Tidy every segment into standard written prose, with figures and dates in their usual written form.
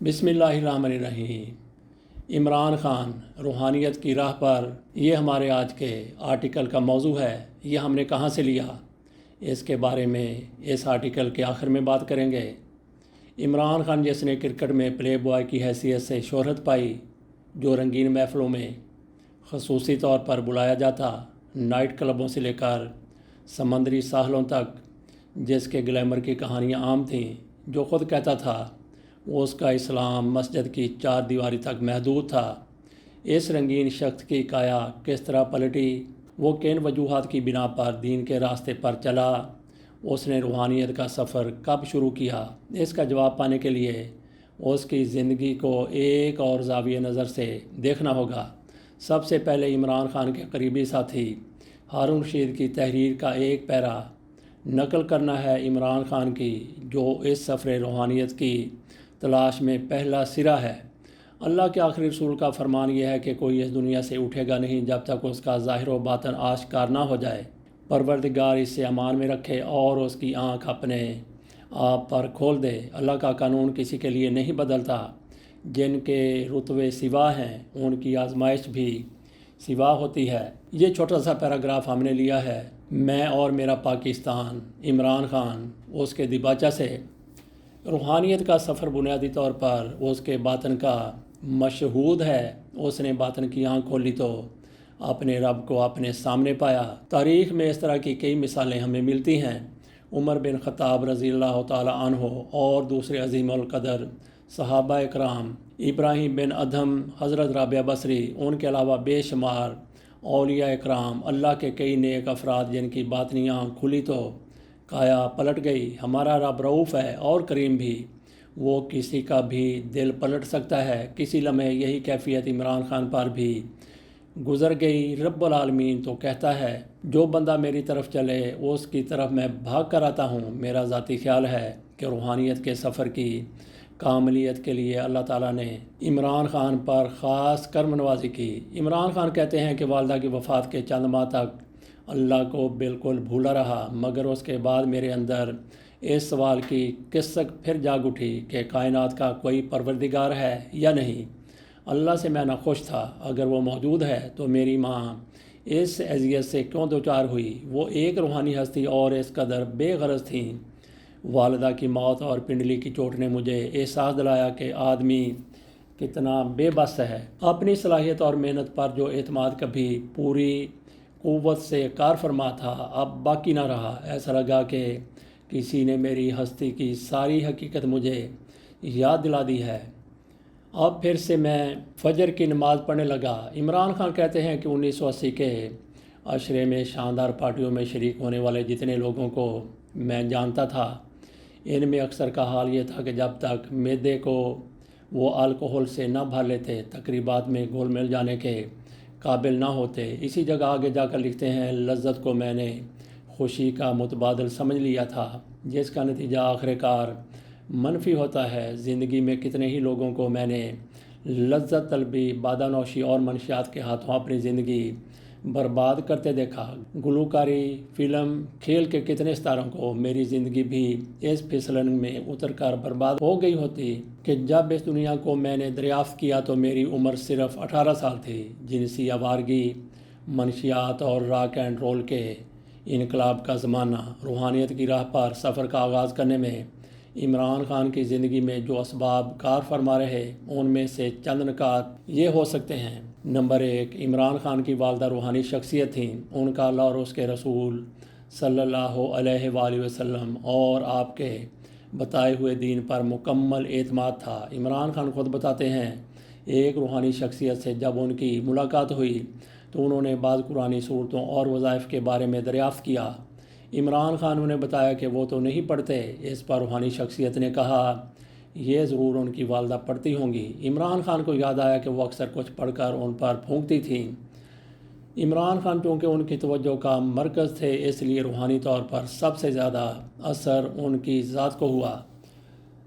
بسم اللہ الرحمن الرحیم۔ عمران خان روحانیت کی راہ پر، یہ ہمارے آج کے آرٹیکل کا موضوع ہے۔ یہ ہم نے کہاں سے لیا، اس کے بارے میں اس آرٹیکل کے آخر میں بات کریں گے۔ عمران خان جس نے کرکٹ میں پلے بوائے کی حیثیت سے شہرت پائی، جو رنگین محفلوں میں خصوصی طور پر بلایا جاتا، نائٹ کلبوں سے لے کر سمندری ساحلوں تک، جس کے گلیمر کی کہانیاں عام تھیں، جو خود کہتا تھا اس کا اسلام مسجد کی چار دیواری تک محدود تھا۔ اس رنگین شخص کی کایا کس طرح پلٹی، وہ کن وجوہات کی بنا پر دین کے راستے پر چلا، اس نے روحانیت کا سفر کب شروع کیا، اس کا جواب پانے کے لیے اس کی زندگی کو ایک اور زاویہ نظر سے دیکھنا ہوگا۔ سب سے پہلے عمران خان کے قریبی ساتھی ہارون رشید کی تحریر کا ایک پیرا نقل کرنا ہے عمران خان کی، جو اس سفر روحانیت کی تلاش میں پہلا سرا ہے۔ اللہ کے آخری رسول کا فرمان یہ ہے کہ کوئی اس دنیا سے اٹھے گا نہیں جب تک اس کا ظاہر و باطن آشکار نہ ہو جائے۔ پروردگار اسے امان میں رکھے اور اس کی آنکھ اپنے آپ پر کھول دے۔ اللہ کا قانون کسی کے لیے نہیں بدلتا۔ جن کے رتبے سوا ہیں ان کی آزمائش بھی سوا ہوتی ہے۔ یہ چھوٹا سا پیراگراف ہم نے لیا ہے میں اور میرا پاکستان، عمران خان، اس کے دیباچہ سے۔ روحانیت کا سفر بنیادی طور پر اس کے باطن کا مشہود ہے۔ اس نے باطن کی آنکھ کھولی تو اپنے رب کو اپنے سامنے پایا۔ تاریخ میں اس طرح کی کئی مثالیں ہمیں ملتی ہیں۔ عمر بن خطاب رضی اللہ تعالی عنہ اور دوسرے عظیم القدر صحابہ اکرام، ابراہیم بن ادھم، حضرت رابعہ بصری، ان کے علاوہ بے شمار اولیاء اکرام، اللہ کے کئی نیک افراد جن کی باطنی آنکھ کھلی تو کایا پلٹ گئی۔ ہمارا رب رؤوف ہے اور کریم بھی، وہ کسی کا بھی دل پلٹ سکتا ہے۔ کسی لمحے یہی کیفیت عمران خان پر بھی گزر گئی۔ رب العالمین تو کہتا ہے، جو بندہ میری طرف چلے اس کی طرف میں بھاگ کر آتا ہوں۔ میرا ذاتی خیال ہے کہ روحانیت کے سفر کی کاملیت کے لیے اللہ تعالیٰ نے عمران خان پر خاص کرم نوازی کی۔ عمران خان کہتے ہیں کہ والدہ کی وفات کے چند ماہ تک اللہ کو بالکل بھولا رہا، مگر اس کے بعد میرے اندر اس سوال کی کسک پھر جاگ اٹھی کہ کائنات کا کوئی پروردگار ہے یا نہیں۔ اللہ سے میں ناخوش تھا۔ اگر وہ موجود ہے تو میری ماں اس اذیت سے کیوں دوچار ہوئی؟ وہ ایک روحانی ہستی اور اس قدر بے غرض تھیں۔ والدہ کی موت اور پنڈلی کی چوٹ نے مجھے احساس دلایا کہ آدمی کتنا بے بس ہے۔ اپنی صلاحیت اور محنت پر جو اعتماد کبھی پوری قوت سے کار فرما تھا، اب باقی نہ رہا۔ ایسا لگا کہ کسی نے میری ہستی کی ساری حقیقت مجھے یاد دلا دی ہے۔ اب پھر سے میں فجر کی نماز پڑھنے لگا۔ عمران خان کہتے ہیں کہ 1980 کے عشرے میں شاندار پارٹیوں میں شریک ہونے والے جتنے لوگوں کو میں جانتا تھا، ان میں اکثر کا حال یہ تھا کہ جب تک معدے کو وہ الکحل سے نہ بھر لیتے، تقریبات میں گھل مل جانے کے قابل نہ ہوتے۔ اسی جگہ آگے جا کر لکھتے ہیں، لذت کو میں نے خوشی کا متبادل سمجھ لیا تھا، جس کا نتیجہ آخر کار منفی ہوتا ہے۔ زندگی میں کتنے ہی لوگوں کو میں نے لذت طلبی، بادہ نوشی اور منشیات کے ہاتھوں اپنی زندگی برباد کرتے دیکھا۔ گلوکاری، فلم، کھیل کے کتنے ستاروں کو میری زندگی بھی اس پھسلن میں اتر کر برباد ہو گئی ہوتی کہ جب اس دنیا کو میں نے دریافت کیا تو میری عمر صرف 18 سال تھی۔ جنسی آوارگی، منشیات اور راک اینڈ رول کے انقلاب کا زمانہ۔ روحانیت کی راہ پر سفر کا آغاز کرنے میں عمران خان کی زندگی میں جو اسباب کار فرما رہے، ان میں سے چند نکات یہ ہو سکتے ہیں۔ نمبر 1، عمران خان کی والدہ روحانی شخصیت تھیں۔ ان کا اللہ اور اس کے رسول صلی اللہ علیہ وآلہ وسلم اور آپ کے بتائے ہوئے دین پر مکمل اعتماد تھا۔ عمران خان خود بتاتے ہیں، ایک روحانی شخصیت سے جب ان کی ملاقات ہوئی تو انہوں نے بعض قرآنی صورتوں اور وظائف کے بارے میں دریافت کیا۔ عمران خان انہیں بتایا کہ وہ تو نہیں پڑھتے۔ اس پر روحانی شخصیت نے کہا، یہ ضرور ان کی والدہ پڑھتی ہوں گی۔ عمران خان کو یاد آیا کہ وہ اکثر کچھ پڑھ کر ان پر پھونکتی تھیں۔ عمران خان چونکہ ان کی توجہ کا مرکز تھے، اس لیے روحانی طور پر سب سے زیادہ اثر ان کی ذات کو ہوا۔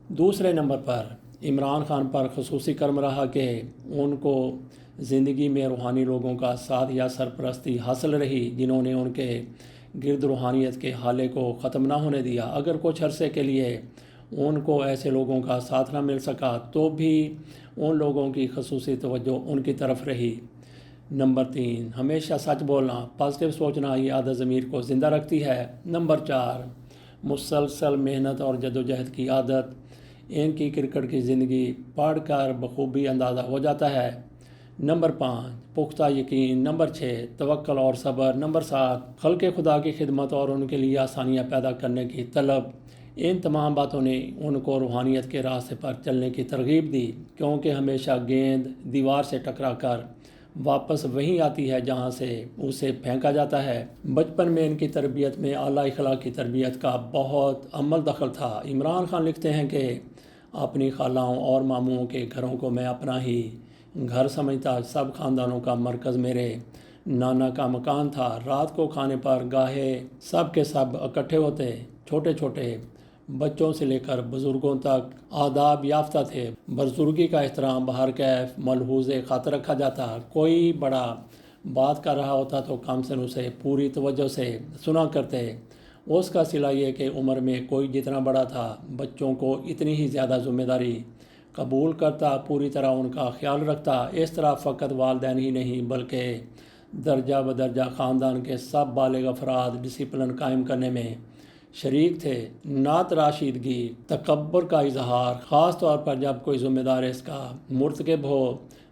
دوسرے نمبر پر عمران خان پر خصوصی کرم رہا کہ ان کو زندگی میں روحانی لوگوں کا ساتھ یا سرپرستی حاصل رہی، جنہوں نے ان کے گرد روحانیت کے حالے کو ختم نہ ہونے دیا۔ اگر کچھ عرصے کے لیے ان کو ایسے لوگوں کا ساتھ نہ مل سکا تو بھی ان لوگوں کی خصوصی توجہ ان کی طرف رہی۔ نمبر 3، ہمیشہ سچ بولنا، پازیٹیو سوچنا، یہ عادت ضمیر کو زندہ رکھتی ہے۔ نمبر 4، مسلسل محنت اور جدوجہد کی عادت، ان کی کرکٹ کی زندگی پڑھ کر بخوبی اندازہ ہو جاتا ہے۔ نمبر 5، پختہ یقین۔ نمبر 6، توکل اور صبر۔ نمبر 7، خلق خدا کی خدمت اور ان کے لیے آسانیاں پیدا کرنے کی طلب۔ ان تمام باتوں نے ان کو روحانیت کے راستے پر چلنے کی ترغیب دی، کیونکہ ہمیشہ گیند دیوار سے ٹکرا کر واپس وہیں آتی ہے جہاں سے اسے پھینکا جاتا ہے۔ بچپن میں ان کی تربیت میں اعلیٰ اخلاق کی تربیت کا بہت عمل دخل تھا۔ عمران خان لکھتے ہیں کہ اپنی خالاؤں اور ماموں کے گھروں کو میں اپنا ہی گھر سمجھتا، سب خاندانوں کا مرکز میرے نانا کا مکان تھا۔ رات کو کھانے پر گاہے سب کے سب اکٹھے ہوتے، چھوٹے چھوٹے بچوں سے لے کر بزرگوں تک آداب یافتہ تھے۔ بزرگی کا احترام بہر کیف ملحوظ خاطر رکھا جاتا۔ کوئی بڑا بات کر رہا ہوتا تو کم سن اسے پوری توجہ سے سنا کرتے۔ اس کا صلہ یہ کہ عمر میں کوئی جتنا بڑا تھا، بچوں کو اتنی ہی زیادہ ذمہ داری قبول کرتا، پوری طرح ان کا خیال رکھتا۔ اس طرح فقط والدین ہی نہیں بلکہ درجہ بدرجہ خاندان کے سب بالغ افراد ڈسپلن قائم کرنے میں شریک تھے۔ نعت راشدگی تکبر کا اظہار، خاص طور پر جب کوئی ذمہ دار اس کا مرتکب ہو،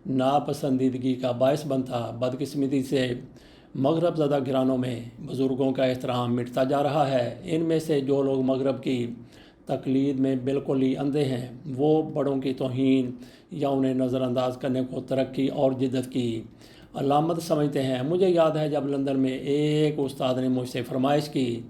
ناپسندیدگی کا باعث بنتا۔ بدقسمتی سے مغرب زدہ گھرانوں میں بزرگوں کا احترام مٹتا جا رہا ہے۔ ان میں سے جو لوگ مغرب کی تقلید میں بالکل ہی اندھے ہیں، وہ بڑوں کی توہین یا انہیں نظر انداز کرنے کو ترقی اور جدت کی علامت سمجھتے ہیں۔ مجھے یاد ہے جب لندن میں ایک استاد نے مجھ سے فرمائش کی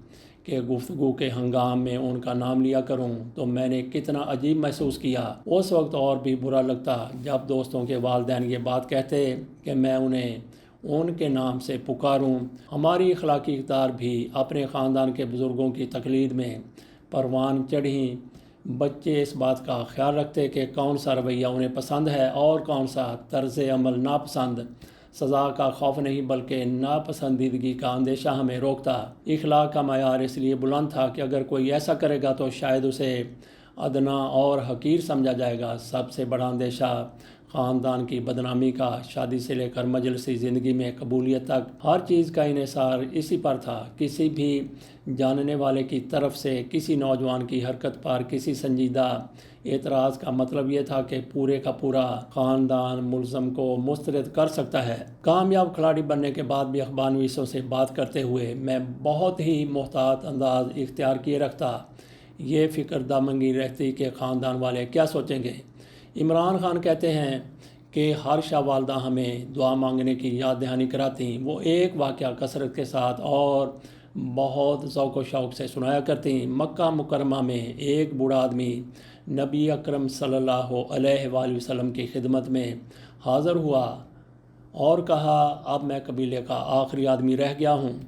کہ گفتگو کے ہنگام میں ان کا نام لیا کروں تو میں نے کتنا عجیب محسوس کیا۔ اس وقت اور بھی برا لگتا جب دوستوں کے والدین یہ بات کہتے کہ میں انہیں ان کے نام سے پکاروں۔ ہماری اخلاقی اقدار بھی اپنے خاندان کے بزرگوں کی تقلید میں پروان چڑھیں۔ بچے اس بات کا خیال رکھتے کہ کون سا رویہ انہیں پسند ہے اور کون سا طرز عمل ناپسند۔ سزا کا خوف نہیں بلکہ ناپسندیدگی کا اندیشہ ہمیں روکتا۔ اخلاق کا معیار اس لیے بلند تھا کہ اگر کوئی ایسا کرے گا تو شاید اسے ادنا اور حقیر سمجھا جائے گا۔ سب سے بڑا اندیشہ خاندان کی بدنامی کا، شادی سے لے کر مجلسی زندگی میں قبولیت تک ہر چیز کا انحصار اسی پر تھا۔ کسی بھی جاننے والے کی طرف سے کسی نوجوان کی حرکت پر کسی سنجیدہ اعتراض کا مطلب یہ تھا کہ پورے کا پورا خاندان ملزم کو مسترد کر سکتا ہے۔ کامیاب کھلاڑی بننے کے بعد بھی اخبار نویسوں سے بات کرتے ہوئے میں بہت ہی محتاط انداز اختیار کیے رکھتا۔ یہ فکر دامنگی رہتی کہ خاندان والے کیا سوچیں گے۔ عمران خان کہتے ہیں کہ ہر شب والدہ ہمیں دعا مانگنے کی یاد دہانی کراتیں۔ وہ ایک واقعہ کثرت کے ساتھ اور بہت ذوق و شوق سے سنایا کرتیں۔ مکہ مکرمہ میں ایک بوڑھا آدمی نبی اکرم صلی اللہ علیہ وآلہ وسلم کی خدمت میں حاضر ہوا اور کہا، اب میں قبیلے کا آخری آدمی رہ گیا ہوں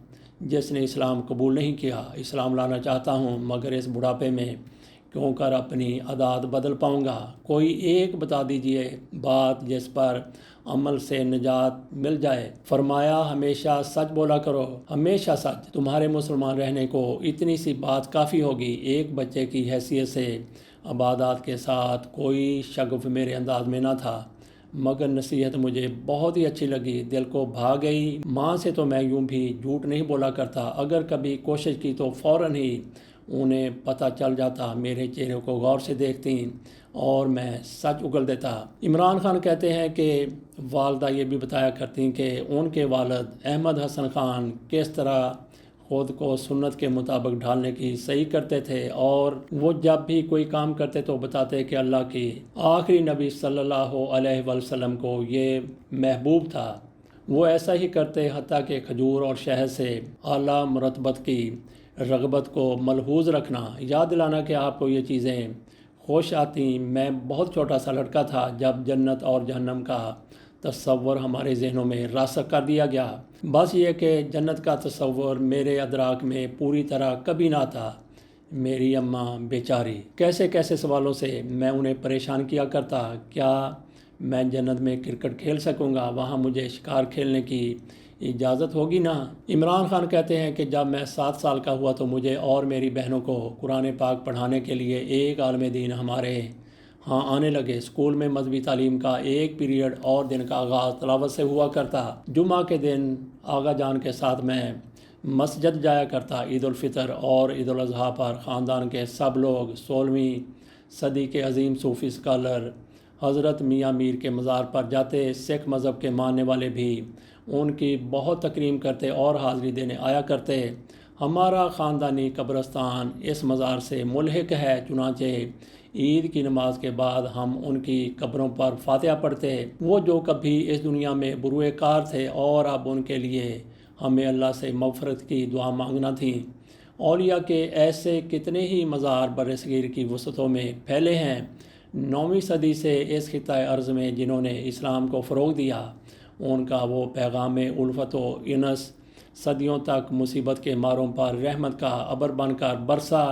جس نے اسلام قبول نہیں کیا۔ اسلام لانا چاہتا ہوں مگر اس بڑھاپے میں کیوں کر اپنی عادات بدل پاؤں گا۔ کوئی ایک بتا دیجئے بات جس پر عمل سے نجات مل جائے۔ فرمایا، ہمیشہ سچ بولا کرو، ہمیشہ سچ۔ تمہارے مسلمان رہنے کو اتنی سی بات کافی ہوگی۔ ایک بچے کی حیثیت سے عبادات کے ساتھ کوئی شگف میرے انداز میں نہ تھا، مگر نصیحت مجھے بہت ہی اچھی لگی، دل کو بھا گئی۔ ماں سے تو میں یوں بھی جھوٹ نہیں بولا کرتا، اگر کبھی کوشش کی تو فوراً ہی انہیں پتہ چل جاتا، میرے چہرے کو غور سے دیکھتیں اور میں سچ اگل دیتا۔ عمران خان کہتے ہیں کہ والدہ یہ بھی بتایا کرتی کہ ان کے والد احمد حسن خان کس طرح خود کو سنت کے مطابق ڈھالنے کی صحیح کرتے تھے، اور وہ جب بھی کوئی کام کرتے تو بتاتے کہ اللہ کی آخری نبی صلی اللہ علیہ وسلم کو یہ محبوب تھا۔ وہ ایسا ہی کرتے، حتیٰ کہ کھجور اور شہد سے اعلیٰ مرتبت کی رغبت کو ملحوظ رکھنا، یاد دلانا کہ آپ کو یہ چیزیں خوش آتیں۔ میں بہت چھوٹا سا لڑکا تھا جب جنت اور جہنم کا تصور ہمارے ذہنوں میں راسخ کر دیا گیا۔ بس یہ کہ جنت کا تصور میرے ادراک میں پوری طرح کبھی نہ تھا۔ میری اماں بیچاری کیسے کیسے سوالوں سے میں انہیں پریشان کیا کرتا۔ کیا میں جنت میں کرکٹ کھیل سکوں گا، وہاں مجھے شکار کھیلنے کی اجازت ہوگی نا؟ عمران خان کہتے ہیں کہ جب میں 7 سال کا ہوا تو مجھے اور میری بہنوں کو قرآن پاک پڑھانے کے لیے ایک عالم دین ہمارے ہاں آنے لگے۔ اسکول میں مذہبی تعلیم کا ایک پیریڈ اور دن کا آغاز تلاوت سے ہوا کرتا۔ جمعہ کے دن آغا جان کے ساتھ میں مسجد جایا کرتا۔ عید الفطر اور عید الاضحیٰ پر خاندان کے سب لوگ 16ویں صدی کے عظیم صوفی اسکالر حضرت میاں میر کے مزار پر جاتے۔ سکھ مذہب کے ماننے والے بھی ان کی بہت تکریم کرتے اور حاضری دینے آیا کرتے۔ ہمارا خاندانی قبرستان اس مزار سے ملحق ہے، چنانچہ عید کی نماز کے بعد ہم ان کی قبروں پر فاتحہ پڑھتے۔ وہ جو کبھی اس دنیا میں بروئے کار تھے اور اب ان کے لیے ہمیں اللہ سے مغفرت کی دعا مانگنا تھی۔ اولیاء کے ایسے کتنے ہی مزار برصغیر کی وسعتوں میں پھیلے ہیں۔ 9ویں صدی سے اس خطۂ ارض میں جنہوں نے اسلام کو فروغ دیا، ان کا وہ پیغام الفت و انس صدیوں تک مصیبت کے ماروں پر رحمت کا ابر بن کر برسا۔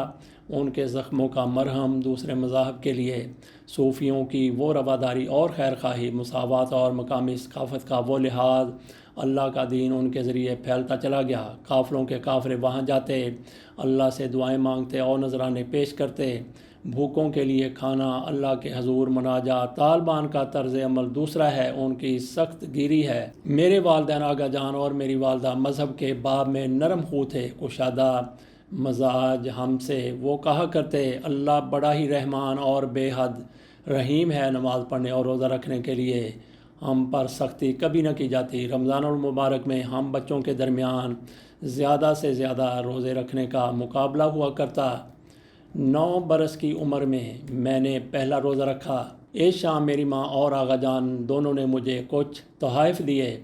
ان کے زخموں کا مرہم دوسرے مذاہب کے لیے صوفیوں کی وہ رواداری اور خیر خواہی، مساوات اور مقامی ثقافت کا وہ لحاظ، اللہ کا دین ان کے ذریعے پھیلتا چلا گیا۔ قافلوں کے قافلے وہاں جاتے، اللہ سے دعائیں مانگتے اور نذرانے پیش کرتے۔ بھوکوں کے لیے کھانا، اللہ کے حضور مناجات۔ طالبان کا طرز عمل دوسرا ہے، ان کی سخت گیری ہے۔ میرے والدین آغا جان اور میری والدہ مذہب کے باب میں نرم خو تھے، کشادہ مزاج ہم سے۔ وہ کہا کرتے، اللہ بڑا ہی رحمان اور بے حد رحیم ہے۔ نماز پڑھنے اور روزہ رکھنے کے لیے ہم پر سختی کبھی نہ کی جاتی۔ رمضان المبارک میں ہم بچوں کے درمیان زیادہ سے زیادہ روزے رکھنے کا مقابلہ ہوا کرتا۔ 9 برس کی عمر میں نے پہلا روزہ رکھا۔ اس شام میری ماں اور آغا جان دونوں نے مجھے کچھ تحائف دیے۔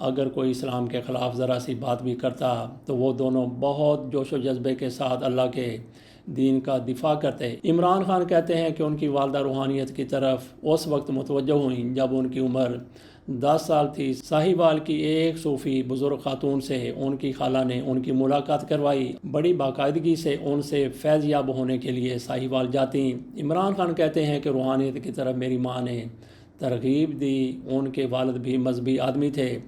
اگر کوئی اسلام کے خلاف ذرا سی بات بھی کرتا تو وہ دونوں بہت جوش و جذبے کے ساتھ اللہ کے دین کا دفاع کرتے۔ عمران خان کہتے ہیں کہ ان کی والدہ روحانیت کی طرف اس وقت متوجہ ہوئیں جب ان کی عمر 10 سال تھی۔ ساہیوال کی ایک صوفی بزرگ خاتون سے ان کی خالہ نے ان کی ملاقات کروائی۔ بڑی باقاعدگی سے ان سے فیض یاب ہونے کے لیے ساہیوال جاتیں۔ عمران خان کہتے ہیں کہ روحانیت کی طرف میری ماں نے ترغیب دی۔ ان کے والد بھی مذہبی آدمی تھے،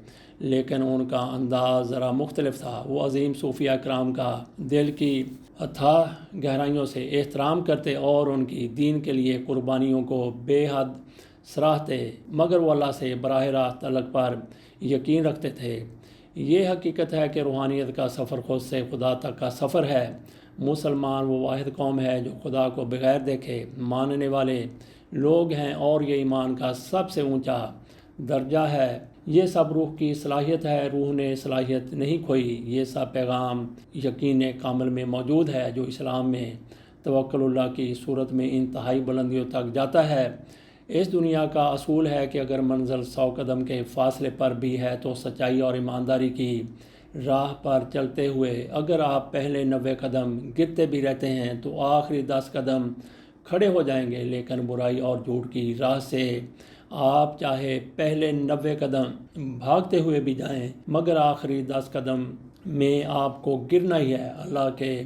لیکن ان کا انداز ذرا مختلف تھا۔ وہ عظیم صوفیاء کرام کا دل کی اتھاہ گہرائیوں سے احترام کرتے اور ان کی دین کے لیے قربانیوں کو بے حد سراہتے، مگر وہ اللہ سے براہ راست تعلق پر یقین رکھتے تھے۔ یہ حقیقت ہے کہ روحانیت کا سفر خود سے خدا تک کا سفر ہے۔ مسلمان وہ واحد قوم ہے جو خدا کو بغیر دیکھے ماننے والے لوگ ہیں، اور یہ ایمان کا سب سے اونچا درجہ ہے۔ یہ سب روح کی صلاحیت ہے، روح نے صلاحیت نہیں کھوئی۔ یہ سب پیغام یقین کامل میں موجود ہے جو اسلام میں توکل اللہ کی صورت میں انتہائی بلندیوں تک جاتا ہے۔ اس دنیا کا اصول ہے کہ اگر منزل 100 قدم کے فاصلے پر بھی ہے تو سچائی اور ایمانداری کی راہ پر چلتے ہوئے اگر آپ پہلے 90 قدم گرتے بھی رہتے ہیں تو آخری 10 قدم کھڑے ہو جائیں گے، لیکن برائی اور جھوٹ کی راہ سے آپ چاہے پہلے 90 قدم بھاگتے ہوئے بھی جائیں مگر آخری 10 قدم میں آپ کو گرنا ہی ہے۔ اللہ کے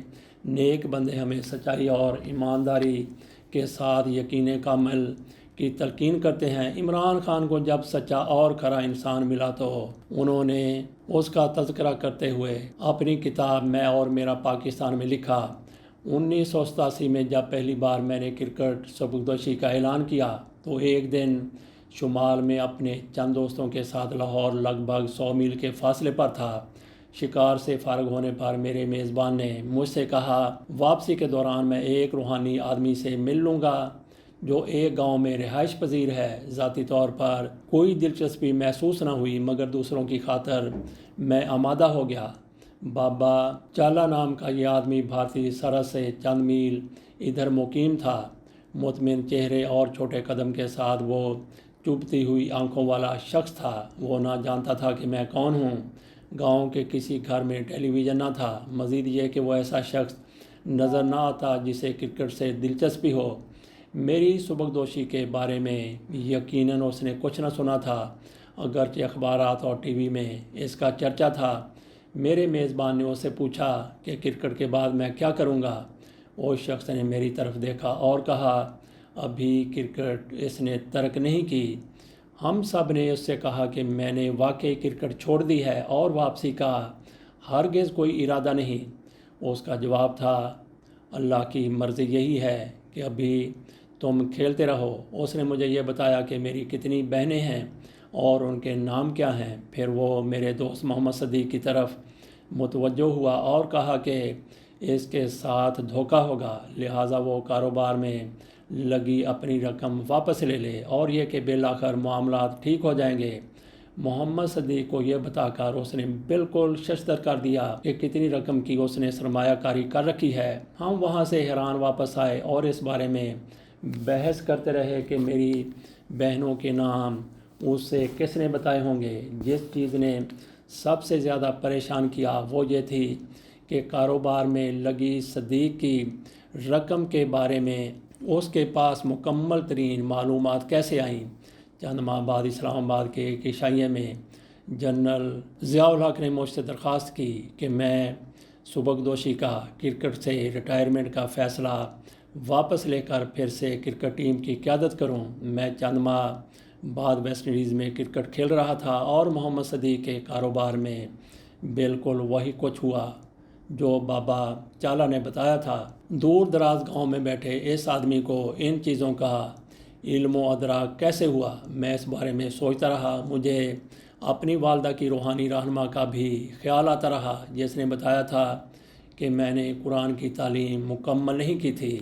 نیک بندے ہمیں سچائی اور ایمانداری کے ساتھ یقین کامل کی تلقین کرتے ہیں۔ عمران خان کو جب سچا اور کھرا انسان ملا تو انہوں نے اس کا تذکرہ کرتے ہوئے اپنی کتاب میں اور میرا پاکستان میں لکھا۔ 1987 میں جب پہلی بار میں نے کرکٹ سبکدوشی کا اعلان کیا تو ایک دن شمال میں اپنے چند دوستوں کے ساتھ لاہور لگ بھگ 100 میل کے فاصلے پر تھا۔ شکار سے فارغ ہونے پر میرے میزبان نے مجھ سے کہا، واپسی کے دوران میں ایک روحانی آدمی سے مل لوں گا جو ایک گاؤں میں رہائش پذیر ہے۔ ذاتی طور پر کوئی دلچسپی محسوس نہ ہوئی مگر دوسروں کی خاطر میں آمادہ ہو گیا۔ بابا چالا نام کا یہ آدمی بھارتی سرحد سے چند میل ادھر مقیم تھا۔ مطمئن چہرے اور چھوٹے قدم کے ساتھ وہ چبھتی ہوئی آنکھوں والا شخص تھا۔ وہ نہ جانتا تھا کہ میں کون ہوں۔ گاؤں کے کسی گھر میں ٹیلی ویژن نہ تھا، مزید یہ کہ وہ ایسا شخص نظر نہ آتا جسے کرکٹ سے دلچسپی ہو۔ میری سبکدوشی کے بارے میں یقیناً اس نے کچھ نہ سنا تھا، اگرچہ اخبارات اور ٹی وی میں اس کا چرچا تھا۔ میرے میزبان نے اس سے پوچھا کہ کرکٹ کے بعد میں کیا کروں گا۔ اس شخص نے میری طرف دیکھا اور کہا، ابھی کرکٹ اس نے ترک نہیں کی۔ ہم سب نے اس سے کہا کہ میں نے واقعی کرکٹ چھوڑ دی ہے اور واپسی کا ہرگز کوئی ارادہ نہیں۔ اس کا جواب تھا، اللہ کی مرضی یہی ہے کہ ابھی تم کھیلتے رہو۔ اس نے مجھے یہ بتایا کہ میری کتنی بہنیں ہیں اور ان کے نام کیا ہیں۔ پھر وہ میرے دوست محمد صدیق کی طرف متوجہ ہوا اور کہا کہ اس کے ساتھ دھوکہ ہوگا، لہٰذا وہ کاروبار میں لگی اپنی رقم واپس لے لے اور یہ کہ بالآخر معاملات ٹھیک ہو جائیں گے۔ محمد صدیق کو یہ بتا کر اس نے بالکل ششدر کر دیا کہ کتنی رقم کی اس نے سرمایہ کاری کر رکھی ہے۔ ہم وہاں سے حیران واپس آئے اور اس بارے میں بحث کرتے رہے کہ میری بہنوں کے نام اس سے کس نے بتائے ہوں گے۔ جس چیز نے سب سے زیادہ پریشان کیا وہ یہ تھی کہ کاروبار میں لگی صدیق کی رقم کے بارے میں اس کے پاس مکمل ترین معلومات کیسے آئیں۔ چند ماہ بعد اسلام آباد کے ایک عشائیے میں جنرل ضیاء الحق نے مجھ سے درخواست کی کہ میں سبکدوشی کا کرکٹ سے ریٹائرمنٹ کا فیصلہ واپس لے کر پھر سے کرکٹ ٹیم کی قیادت کروں۔ میں چند ماہ بعد ویسٹ انڈیز میں کرکٹ کھیل رہا تھا اور محمد صدیق کے کاروبار میں بالکل وہی کچھ ہوا جو بابا چالا نے بتایا تھا۔ دور دراز گاؤں میں بیٹھے اس آدمی کو ان چیزوں کا علم و ادراک کیسے ہوا؟ میں اس بارے میں سوچتا رہا۔ مجھے اپنی والدہ کی روحانی رہنما کا بھی خیال آتا رہا، جس نے بتایا تھا کہ میں نے قرآن کی تعلیم مکمل نہیں کی تھی۔